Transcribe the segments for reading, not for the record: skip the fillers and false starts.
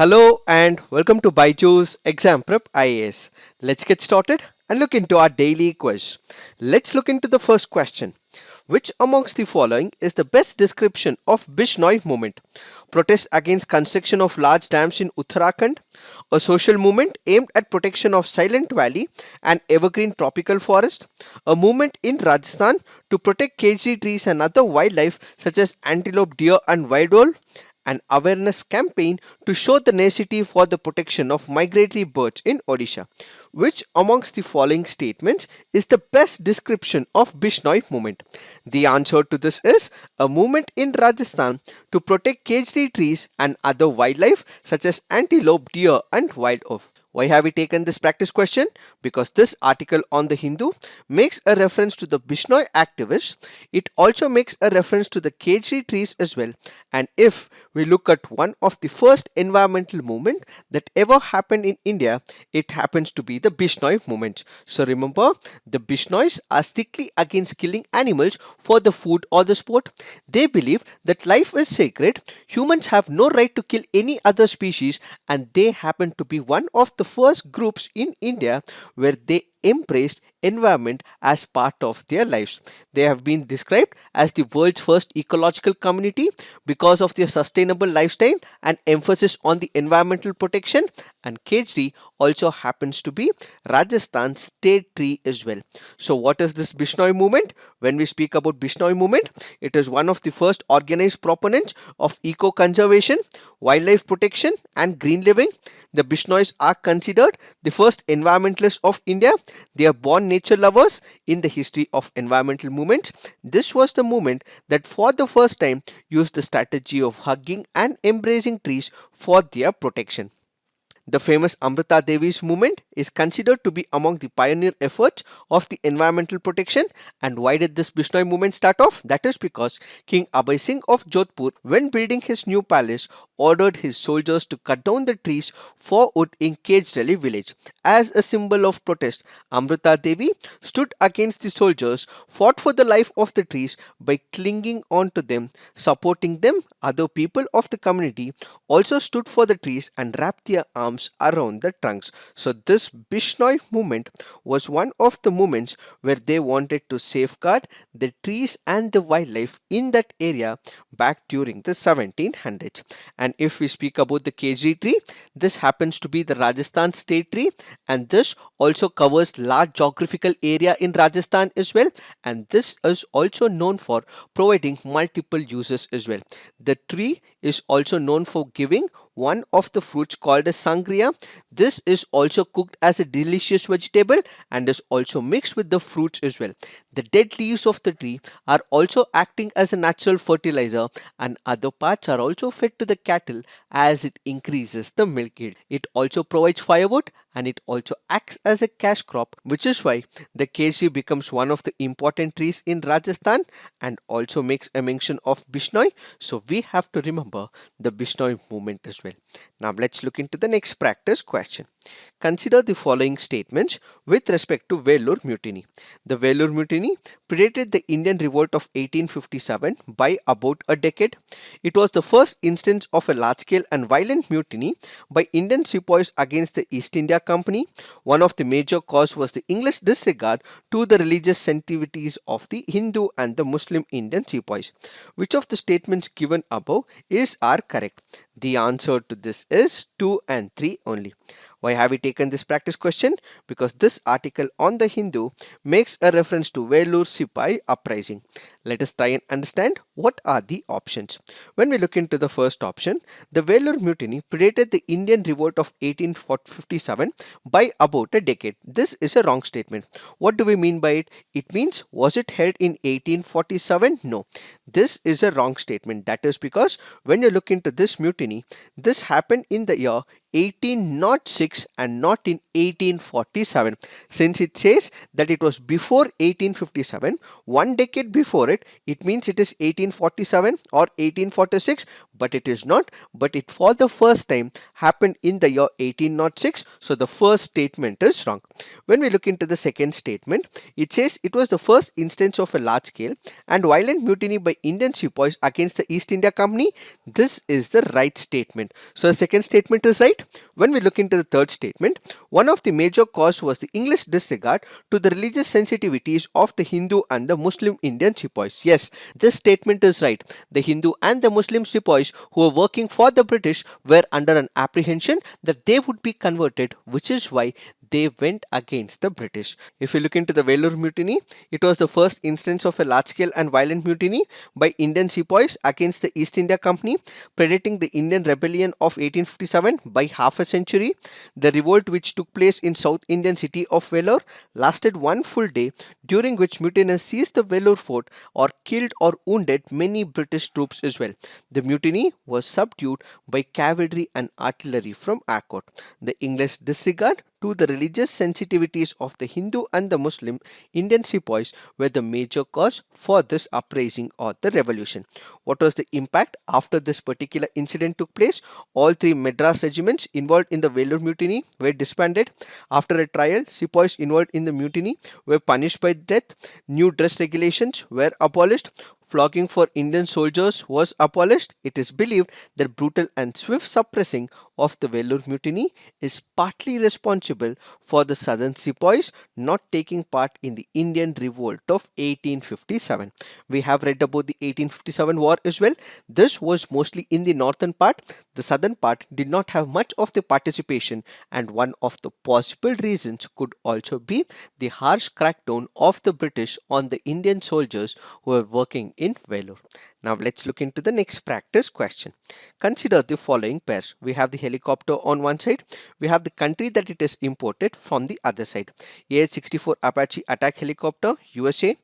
Hello and welcome to BYJU'S Exam Prep IAS. Let's get started and look into our daily quiz. Let's look into the first question. Which amongst the following is the best description of Bishnoi Movement? Protest against construction of large dams in Uttarakhand, a social movement aimed at protection of Silent Valley and evergreen tropical forest, a movement in Rajasthan to protect caged trees and other wildlife such as antelope, deer and wild owl, an awareness campaign to show the necessity for the protection of migratory birds in Odisha. Which amongst the following statements is the best description of Bishnoi movement? The answer to this is a movement in Rajasthan to protect caged trees and other wildlife such as antelope, deer and wild owl. Why have we taken this practice question? Because this article on the Hindu makes a reference to the Bishnoi activists. It also makes a reference to the caged trees as well. And if we look at one of the first environmental movement that ever happened in India, it happens to be the Bishnoi movement. So remember, the Bishnois are strictly against killing animals for the food or the sport. They believe that life is sacred. Humans have no right to kill any other species, and they happen to be one of the first groups in India where they embraced environment as part of their lives. They have been described as the world's first ecological community because of their sustainable lifestyle and emphasis on the environmental protection, and Kejri also happens to be Rajasthan's state tree as well. So what is this Bishnoi movement? When we speak about Bishnoi movement, it is one of the first organized proponents of eco-conservation, wildlife protection and green living. The Bishnois are considered the first environmentalists of India. They are born nature lovers in the history of environmental movements. This was the movement that for the first time used the strategy of hugging and embracing trees for their protection. The famous Amrita Devi's movement is considered to be among the pioneer efforts of the environmental protection. And why did this Bishnoi movement start off? That is because King Abhay Singh of Jodhpur, when building his new palace, ordered his soldiers to cut down the trees for wood in Kejreli village. As a symbol of protest, Amrita Devi stood against the soldiers, fought for the life of the trees by clinging on to them, supporting them. Other people of the community also stood for the trees and wrapped their arms around the trunks. So this Bishnoi movement was one of the movements where they wanted to safeguard the trees and the wildlife in that area back during the 1700s. And if we speak about the Kejri tree, this happens to be the Rajasthan state tree, and this also covers large geographical area in Rajasthan as well, and this is also known for providing multiple uses as well. The tree is also known for giving one of the fruits called as sangria. This is also cooked as a delicious vegetable and is also mixed with the fruits as well. The dead leaves of the tree are also acting as a natural fertilizer, and other parts are also fed to the cattle as it increases the milk yield. It also provides firewood and it also acts as a cash crop, which is why the kejri becomes one of the important trees in Rajasthan and also makes a mention of Bishnoi. So we have to remember the Bishnoi movement as well. Now let's look into the next practice question. Consider the following statements with respect to Vellore Mutiny. The Vellore Mutiny predated the Indian Revolt of 1857 by about a decade. It was the first instance of a large-scale and violent mutiny by Indian sepoys against the East India Company. One of the major causes was the English disregard to the religious sensitivities of the Hindu and the Muslim Indian sepoys. Which of the statements given above are correct? The answer to this is 2 and 3 only. Why have we taken this practice question? Because this article on the Hindu makes a reference to Vellore Sipai uprising. Let us try and understand what are the options. When we look into the first option, the Vellore Mutiny predated the Indian Revolt of 1857 by about a decade. This is a wrong statement. What do we mean by it? It means, was it held in 1847? No. This is a wrong statement. That is because when you look into this mutiny, this happened in the year 1806 and not in 1847. Since it says that it was before 1857, one decade before it, it means it is 1847 or 1846, but it is not. But it for the first time happened in the year 1806. So the first statement is wrong. When we look into the second statement, it says it was the first instance of a large scale and violent mutiny by Indian sepoys against the East India Company. This is the right statement. So the second statement is right. When we look into the third statement, one of the major cause was the English disregard to the religious sensitivities of the Hindu and the Muslim Indian sepoys. Yes, this statement is right. The Hindu and the Muslim sepoys who were working for the British were under an apprehension that they would be converted, which is why they went against the British. If you look into the Vellore Mutiny, it was the first instance of a large-scale and violent mutiny by Indian sepoys against the East India Company, predating the Indian Rebellion of 1857 by half a century. The revolt which took place in South Indian city of Vellore lasted one full day, during which mutineers seized the Vellore fort or killed or wounded many British troops as well. The mutiny was subdued by cavalry and artillery from Arcot. The English disregard to the religious sensitivities of the Hindu and the Muslim Indian sepoys were the major cause for this uprising or the revolution. What was the impact after this particular incident took place? All three Madras regiments involved in the Vellore Mutiny were disbanded. After a trial, sepoys involved in the mutiny were punished by death. New dress regulations were abolished. Flogging for Indian soldiers was abolished. It is believed that brutal and swift suppressing of the Vellore Mutiny is partly responsible for the southern sepoys not taking part in the Indian Revolt of 1857. We have read about the 1857 war as well. This was mostly in the northern part. The southern part did not have much of the participation, and one of the possible reasons could also be the harsh crackdown of the British on the Indian soldiers who were working in Vellore. Now let's look into the next practice question. Consider the following pairs. We have the helicopter on one side. We have the country that it is imported from the other side. AH-64 Apache attack helicopter, USA.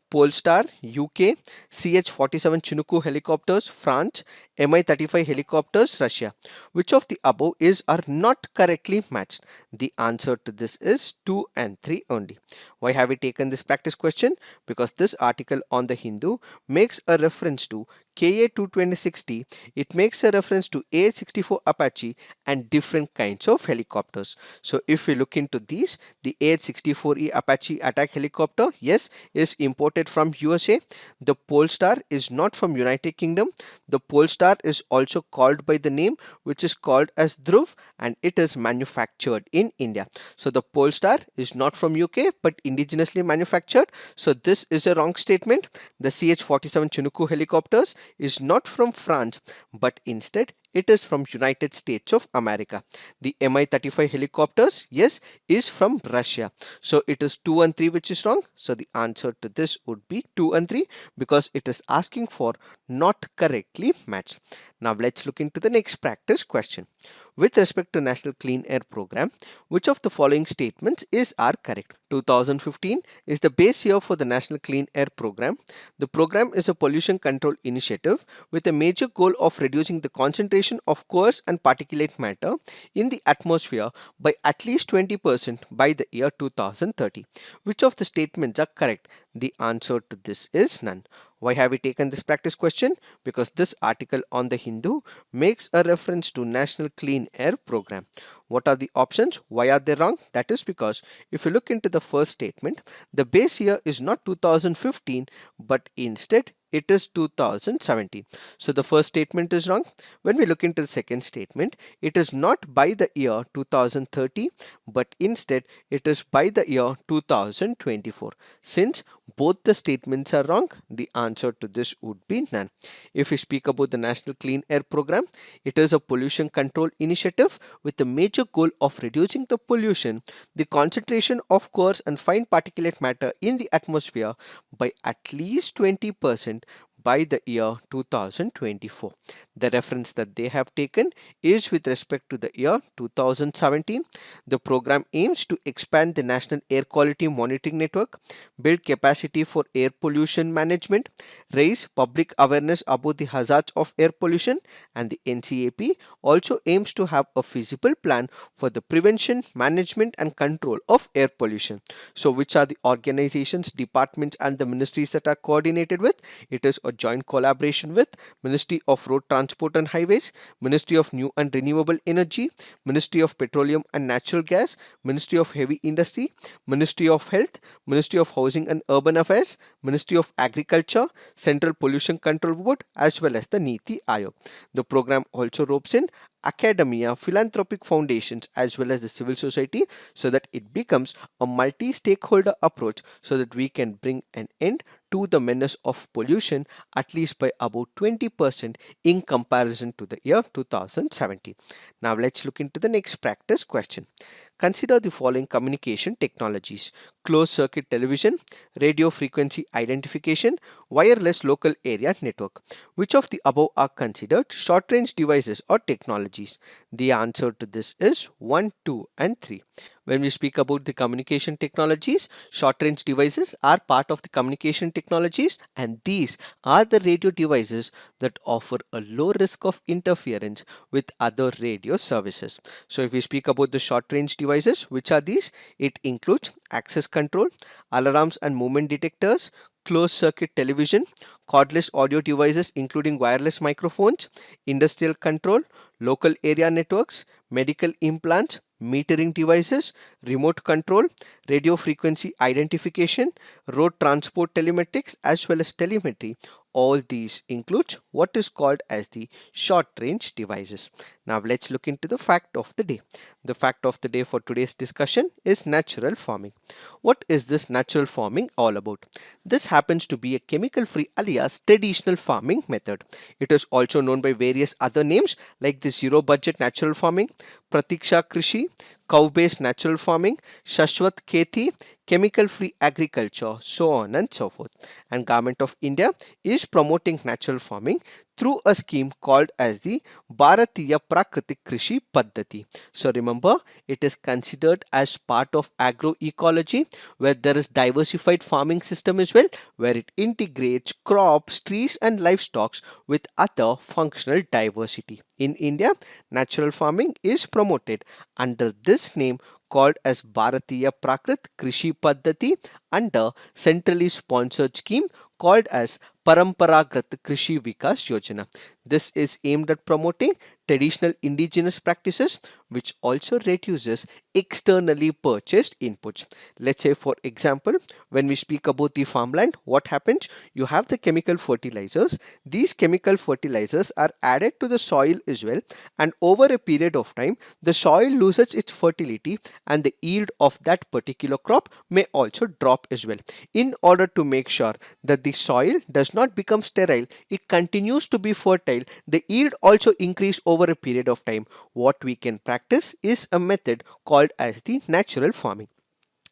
Polestar, UK, CH-47 Chinook helicopters, France, Mi-35 helicopters, Russia. Which of the above is or not correctly matched? The answer to this is 2 and 3 only. Why have we taken this practice question? Because this article on the Hindu makes a reference to KA-22060. It makes a reference to AH-64 Apache and different kinds of helicopters. So if we look into these, the AH-64E Apache attack helicopter, yes, is imported from USA. The Polestar is not from United Kingdom. The Polestar is also called by the name which is called as Dhruv, and it is manufactured in India. So the Polestar is not from UK but indigenously manufactured. So this is a wrong statement. The CH-47 Chinook helicopters is not from France but instead it is from United States of America. The Mi-35 helicopters, yes, is from Russia. So it is 2 and 3 which is wrong. So the answer to this would be 2 and 3 because it is asking for not correctly matched. Now let's look into the next practice question. With respect to National Clean Air Program, which of the following statements are correct? 2015 is the base year for the National Clean Air Program. The program is a pollution control initiative with a major goal of reducing the concentration of coarse and particulate matter in the atmosphere by at least 20% by the year 2030. Which of the statements are correct? The answer to this is none. Why have we taken this practice question? Because this article on the Hindu makes a reference to National Clean Air Program. What are the options? Why are they wrong? That is because if you look into the first statement, the base year is not 2015 but instead it is 2017. So the first statement is wrong. When we look into the second statement, it is not by the year 2030 but instead it is by the year 2024. Since both the statements are wrong, the answer to this would be none. If we speak about the National Clean Air Program, it is a pollution control initiative with the major goal of reducing the pollution, the concentration of coarse and fine particulate matter in the atmosphere by at least 20% by the year 2024. The reference that they have taken is with respect to the year 2017. The program aims to expand the National Air Quality Monitoring Network, build capacity for air pollution management, raise public awareness about the hazards of air pollution, and the NCAP also aims to have a feasible plan for the prevention, management and control of air pollution. So which are the organizations, departments and the ministries that are coordinated with? It is a joint collaboration with Ministry of Road Transport and Highways, Ministry of New and Renewable Energy, Ministry of Petroleum and Natural Gas, Ministry of Heavy Industry, Ministry of Health, Ministry of Housing and Urban Affairs, Ministry of Agriculture, Central Pollution Control Board, as well as the Niti Aayog. The program also ropes in academia, philanthropic foundations, as well as the civil society, so that it becomes a multi-stakeholder approach so that we can bring an end to the menace of pollution at least by about 20% in comparison to the year 2017. Now let's look into the next practice question. Consider the following communication technologies: closed circuit television, radio frequency identification, wireless local area network. Which of the above are considered short range devices or technologies? The answer to this is 1, 2 and 3. When we speak about the communication technologies, short range devices are part of the communication technologies, and these are the radio devices that offer a low risk of interference with other radio services. So if we speak about the short range devices, which are these? It includes access control, alarms and movement detectors, closed circuit television, cordless audio devices including wireless microphones, industrial control, local area networks, medical implants, metering devices, remote control, radio frequency identification, road transport telematics, as well as telemetry. All these include what is called as the short range devices. Now let's look into the fact of the day. The fact of the day for today's discussion is natural farming. What is this natural farming all about? This happens to be a chemical free alias traditional farming method. It is also known by various other names like the zero budget natural farming, Pratiksha Krishi, cow-based natural farming, Shashwat Kheti, chemical-free agriculture, so on and so forth. And Government of India is promoting natural farming through a scheme called as the Bharatiya Prakritik Krishi Paddhati. So remember, it is considered as part of agroecology, where there is diversified farming system as well, where it integrates crops, trees and livestock with other functional diversity. In India, natural farming is promoted under this name called as Bharatiya Prakrit Krishi Paddhati under centrally sponsored scheme called as Paramparagat Krishi Vikas Yojana. This is aimed at promoting traditional indigenous practices, which also reduces externally purchased inputs. Let's say, for example, when we speak about the farmland, what happens? You have the chemical fertilizers. These chemical fertilizers are added to the soil as well, and over a period of time, the soil loses its fertility and the yield of that particular crop may also drop as well. In order to make sure that the soil does not become sterile, it continues to be fertile, the yield also increase over a period of time. What we can practice is a method called as the natural farming.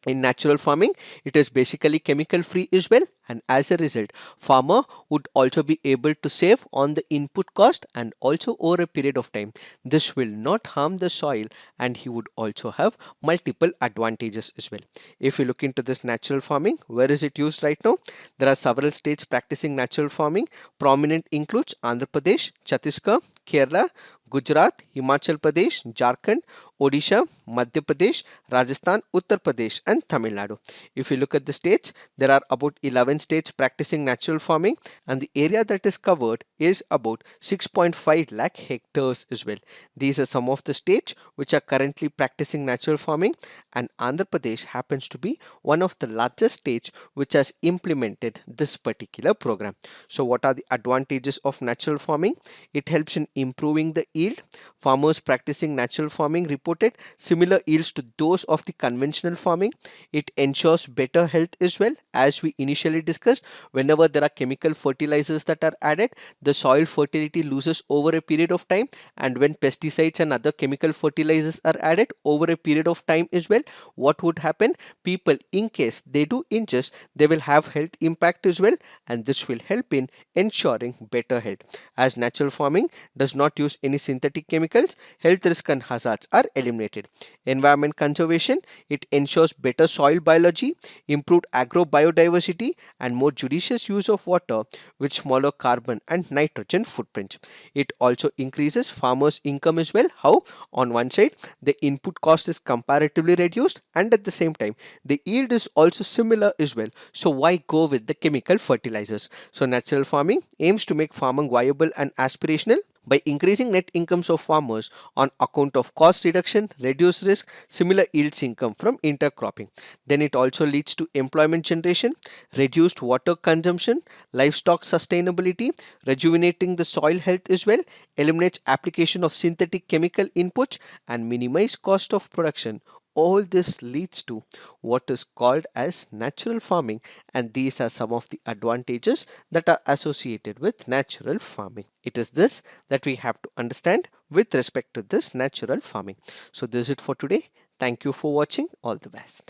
In natural farming, it is basically chemical free as well, and as a result, farmer would also be able to save on the input cost, and also over a period of time, this will not harm the soil and he would also have multiple advantages as well. If you look into this natural farming, where is it used right now? There are several states practicing natural farming. Prominent includes Andhra Pradesh, Chhattisgarh, Kerala, Gujarat, Himachal Pradesh, Jharkhand, Odisha, Madhya Pradesh, Rajasthan, Uttar Pradesh and Tamil Nadu. If you look at the states, there are about 11 states practicing natural farming, and the area that is covered is about 6.5 lakh hectares as well. These are some of the states which are currently practicing natural farming, and Andhra Pradesh happens to be one of the largest states which has implemented this particular program. So what are the advantages of natural farming? It helps in improving the yield. Farmers practicing natural farming reported similar yields to those of the conventional farming. It ensures better health as well. As we initially discussed, whenever there are chemical fertilizers that are added, the soil fertility loses over a period of time, and when pesticides and other chemical fertilizers are added over a period of time as well, what would happen? People, in case they do ingest, they will have health impact as well, and this will help in ensuring better health. As natural farming does not use any synthetic chemicals, health risks and hazards are eliminated. Environment conservation, it ensures better soil biology, improved agrobiodiversity, and more judicious use of water with smaller carbon and nitrogen footprints. It also increases farmers' income as well. How? On one side, the input cost is comparatively reduced, and at the same time, the yield is also similar as well. So why go with the chemical fertilizers? So natural farming aims to make farming viable and aspirational by increasing net incomes of farmers on account of cost reduction, reduced risk, similar yields income from intercropping. Then it also leads to employment generation, reduced water consumption, livestock sustainability, rejuvenating the soil health as well, eliminates application of synthetic chemical inputs, and minimize cost of production. All this leads to what is called as natural farming, and these are some of the advantages that are associated with natural farming. It is this that we have to understand with respect to this natural farming. So this is it for today. Thank you for watching. All the best.